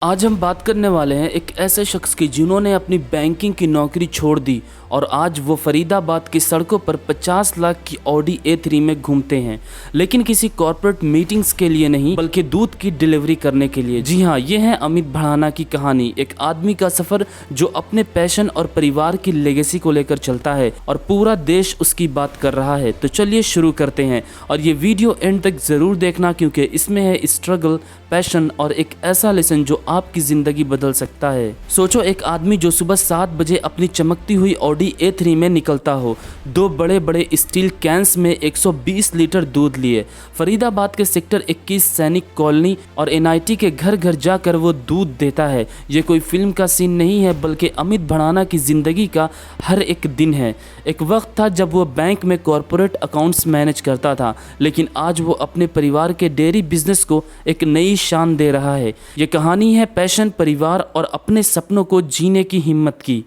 आज हम बात करने वाले हैं एक ऐसे शख्स की जिन्होंने अपनी बैंकिंग की नौकरी छोड़ दी और आज वो फरीदाबाद की सड़कों पर 50 लाख की ऑडी A3 में घूमते हैं, लेकिन किसी कॉर्पोरेट मीटिंग्स के लिए नहीं बल्कि दूध की डिलीवरी करने के लिए। जी हाँ, ये है अमित भड़ाना की कहानी, एक आदमी का सफर जो अपने पैशन और परिवार की लेगेसी को लेकर चलता है और पूरा देश उसकी बात कर रहा है। तो चलिए शुरू करते हैं और ये वीडियो एंड तक जरूर देखना, क्योंकि इसमें है स्ट्रगल, पैशन और एक ऐसा लेसन जो आपकी जिंदगी बदल सकता है। सोचो, एक आदमी जो सुबह 7 बजे अपनी चमकती हुई ऑडी A3 में निकलता हो, 2 बड़े बड़े स्टील कैंस में 120 लीटर दूध लिए, फरीदाबाद के सेक्टर 21 सैनिक कॉलोनी और NIT के घर घर जाकर वो दूध देता है। ये कोई फिल्म का सीन नहीं है, बल्कि अमित भड़ाना की जिंदगी का हर एक दिन है। एक वक्त था जब वो बैंक में कॉरपोरेट अकाउंट्स मैनेज करता था, लेकिन आज वो अपने परिवार के डेयरी बिजनेस को एक नई शान दे रहा है। ये कहानी है पैशन, परिवार और अपने सपनों को जीने की हिम्मत की।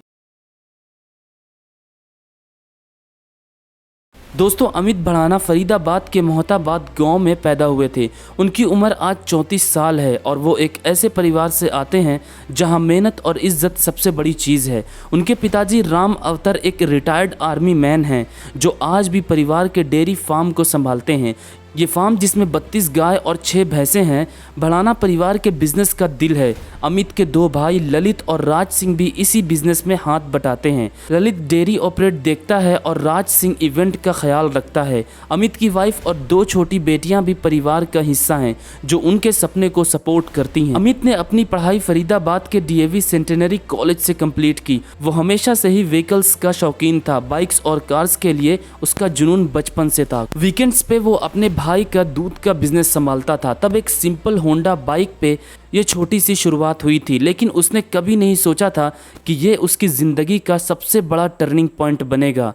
दोस्तों, अमित भड़ाना फरीदाबाद के मोहताबाद गांव में पैदा हुए थे। उनकी उम्र आज 34 साल है और वो एक ऐसे परिवार से आते हैं जहां मेहनत और इज्जत सबसे बड़ी चीज़ है। उनके पिताजी राम अवतार एक रिटायर्ड आर्मी मैन हैं जो आज भी परिवार के डेयरी फार्म को संभालते हैं। ये फार्म, जिसमें 32 गाय और 6 भैंसें हैं, भड़ाना परिवार के बिजनेस का दिल है। अमित के 2 भाई ललित और राज सिंह भी इसी बिजनेस में हाथ बटाते हैं। ललित डेयरी ऑपरेट देखता है और राज सिंह इवेंट का ख्याल रखता है। अमित की वाइफ और 2 छोटी बेटियां भी परिवार का हिस्सा हैं जो उनके सपने को सपोर्ट करती हैं। अमित ने अपनी पढ़ाई फरीदाबाद के DAV सेंटेनरी कॉलेज से कंप्लीट की। वो हमेशा से ही व्हीकल्स का शौकीन था। बाइक्स और कार्स के लिए उसका जुनून बचपन से था। वीकेंड्स पे वो अपने भाई का दूध का बिजनेस संभालता था। तब एक सिंपल होंडा बाइक पे ये छोटी सी शुरुआत हुई थी, लेकिन उसने कभी नहीं सोचा था कि ये उसकी ज़िंदगी का सबसे बड़ा टर्निंग पॉइंट बनेगा।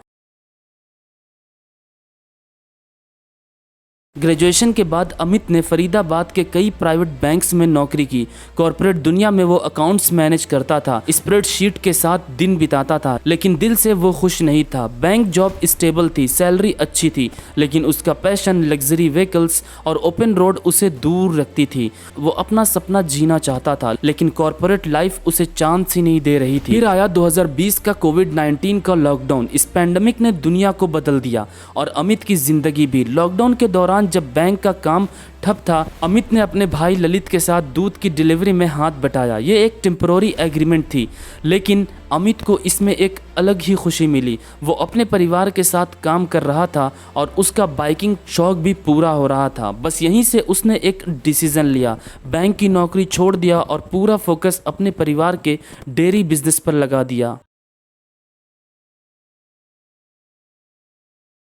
ग्रेजुएशन के बाद अमित ने फरीदाबाद के कई प्राइवेट बैंक्स में नौकरी की। कॉर्पोरेट दुनिया में वो अकाउंट्स मैनेज करता था, स्प्रेडशीट के साथ दिन बिताता था, लेकिन दिल से वो खुश नहीं था। बैंक जॉब स्टेबल थी, सैलरी अच्छी थी, लेकिन उसका पैशन लग्जरी व्हीकल्स और ओपन रोड उसे दूर रखती थी। वो अपना सपना जीना चाहता था, लेकिन कॉर्पोरेट लाइफ उसे चांस ही नहीं दे रही थी। फिर आया 2020 का कोविड-19 का लॉकडाउन। इस पैंडेमिक ने दुनिया को बदल दिया और अमित की जिंदगी भी। लॉकडाउन के दौरान जब बैंक का काम ठप था, अमित ने अपने भाई ललित के साथ दूध की डिलीवरी में हाथ बटाया। ये एक टेम्पररी एग्रीमेंट थी, लेकिन अमित को इसमें एक अलग ही खुशी मिली। वो अपने परिवार के साथ काम कर रहा था और उसका बाइकिंग शौक भी पूरा हो रहा था। बस यहीं से उसने एक डिसीजन लिया, बैंक की नौकरी छोड़ दिया और पूरा फोकस अपने परिवार के डेयरी बिजनेस पर लगा दिया।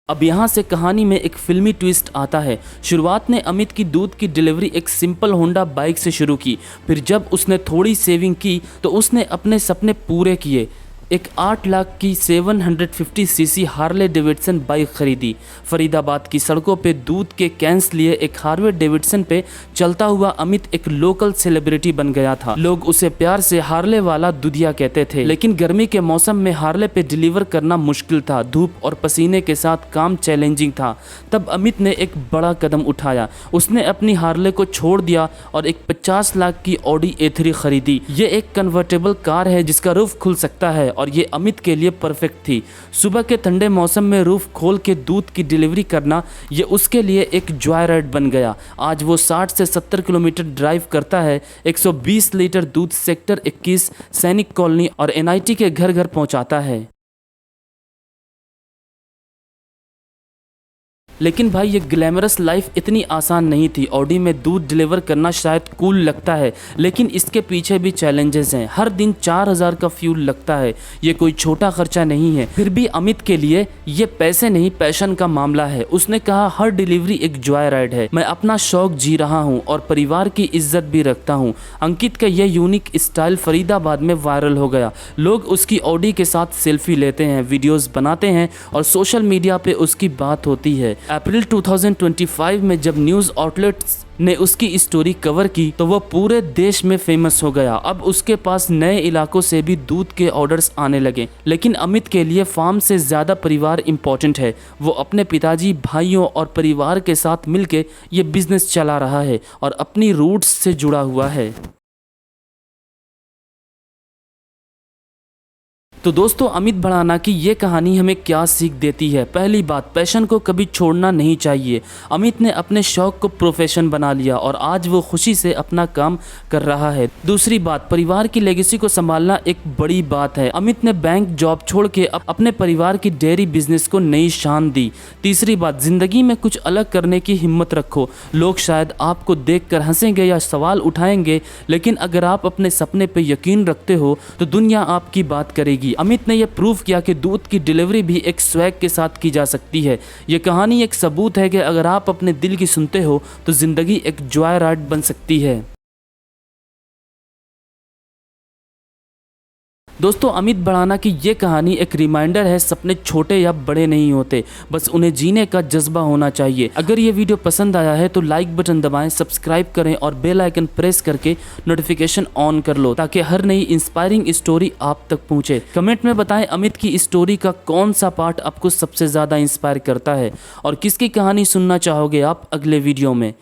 अब यहाँ से कहानी में एक फिल्मी ट्विस्ट आता है। शुरुआत ने अमित की दूध की डिलीवरी एक सिंपल होंडा बाइक से शुरू की। फिर जब उसने थोड़ी सेविंग की तो उसने अपने सपने पूरे किए। एक 8 लाख की 750cc हार्ले डेविडसन बाइक खरीदी। फरीदाबाद की सड़कों पे दूध के कैंस लिए एक हार्ले डेविडसन पे चलता हुआ अमित एक लोकल सेलिब्रिटी बन गया था। लोग उसे प्यार से हार्ले वाला दुधिया कहते थे। लेकिन गर्मी के मौसम में हार्ले पे डिलीवर करना मुश्किल था। धूप और पसीने के साथ काम चैलेंजिंग था। तब अमित ने एक बड़ा कदम उठाया। उसने अपनी हार्ले को छोड़ दिया और एक 50 लाख की ऑडी A3 खरीदी। ये एक कन्वर्टेबल कार है जिसका रूफ खुल सकता है और ये अमित के लिए परफेक्ट थी। सुबह के ठंडे मौसम में रूफ खोल के दूध की डिलीवरी करना ये उसके लिए एक जॉय राइड बन गया। आज वो 60 से 70 किलोमीटर ड्राइव करता है, 120 लीटर दूध सेक्टर 21 सैनिक कॉलोनी और NIT के घर घर पहुंचाता है। लेकिन भाई, ये ग्लैमरस लाइफ इतनी आसान नहीं थी। ऑडी में दूध डिलीवर करना शायद कूल लगता है, लेकिन इसके पीछे भी चैलेंजेस हैं। हर दिन 4000 का फ्यूल लगता है। ये कोई छोटा खर्चा नहीं है। फिर भी अमित के लिए ये पैसे नहीं, पैशन का मामला है। उसने कहा, हर डिलीवरी एक जॉय राइड है। मैं अपना शौक जी रहा हूँ और परिवार की इज्जत भी रखता हूँ। अंकित का यह यूनिक स्टाइल फरीदाबाद में वायरल हो गया। लोग उसकी ऑडी के साथ सेल्फी लेते हैं, वीडियोस बनाते हैं और सोशल मीडिया पे उसकी बात होती है। अप्रैल 2025 में जब न्यूज़ आउटलेट्स ने उसकी स्टोरी कवर की तो वो पूरे देश में फेमस हो गया। अब उसके पास नए इलाकों से भी दूध के ऑर्डर्स आने लगे। लेकिन अमित के लिए फार्म से ज़्यादा परिवार इम्पोर्टेंट है। वो अपने पिताजी, भाइयों और परिवार के साथ मिलके ये बिजनेस चला रहा है और अपनी रूट्स से जुड़ा हुआ है। तो दोस्तों, अमित भड़ाना की ये कहानी हमें क्या सीख देती है? पहली बात, पैशन को कभी छोड़ना नहीं चाहिए। अमित ने अपने शौक को प्रोफेशन बना लिया और आज वो खुशी से अपना काम कर रहा है। दूसरी बात, परिवार की लेगेसी को संभालना एक बड़ी बात है। अमित ने बैंक जॉब छोड़ के अपने परिवार की डेयरी बिजनेस को नई शान दी। तीसरी बात, जिंदगी में कुछ अलग करने की हिम्मत रखो। लोग शायद आपको देखकर हंसेंगे या सवाल उठाएंगे, लेकिन अगर आप अपने सपने पे यकीन रखते हो तो दुनिया आपकी बात करेगी। अमित ने यह प्रूव किया कि दूध की डिलीवरी भी एक स्वैग के साथ की जा सकती है। यह कहानी एक सबूत है कि अगर आप अपने दिल की सुनते हो तो जिंदगी एक जॉय राइड बन सकती है। दोस्तों, अमित भड़ाना की ये कहानी एक रिमाइंडर है, सपने छोटे या बड़े नहीं होते, बस उन्हें जीने का जज्बा होना चाहिए। अगर ये वीडियो पसंद आया है तो लाइक बटन दबाएं, सब्सक्राइब करें और बेल आइकन प्रेस करके नोटिफिकेशन ऑन कर लो ताकि हर नई इंस्पायरिंग स्टोरी आप तक पहुंचे। कमेंट में बताएं अमित की स्टोरी का कौन सा पार्ट आपको सबसे ज़्यादा इंस्पायर करता है और किसकी कहानी सुनना चाहोगे आप अगले वीडियो में।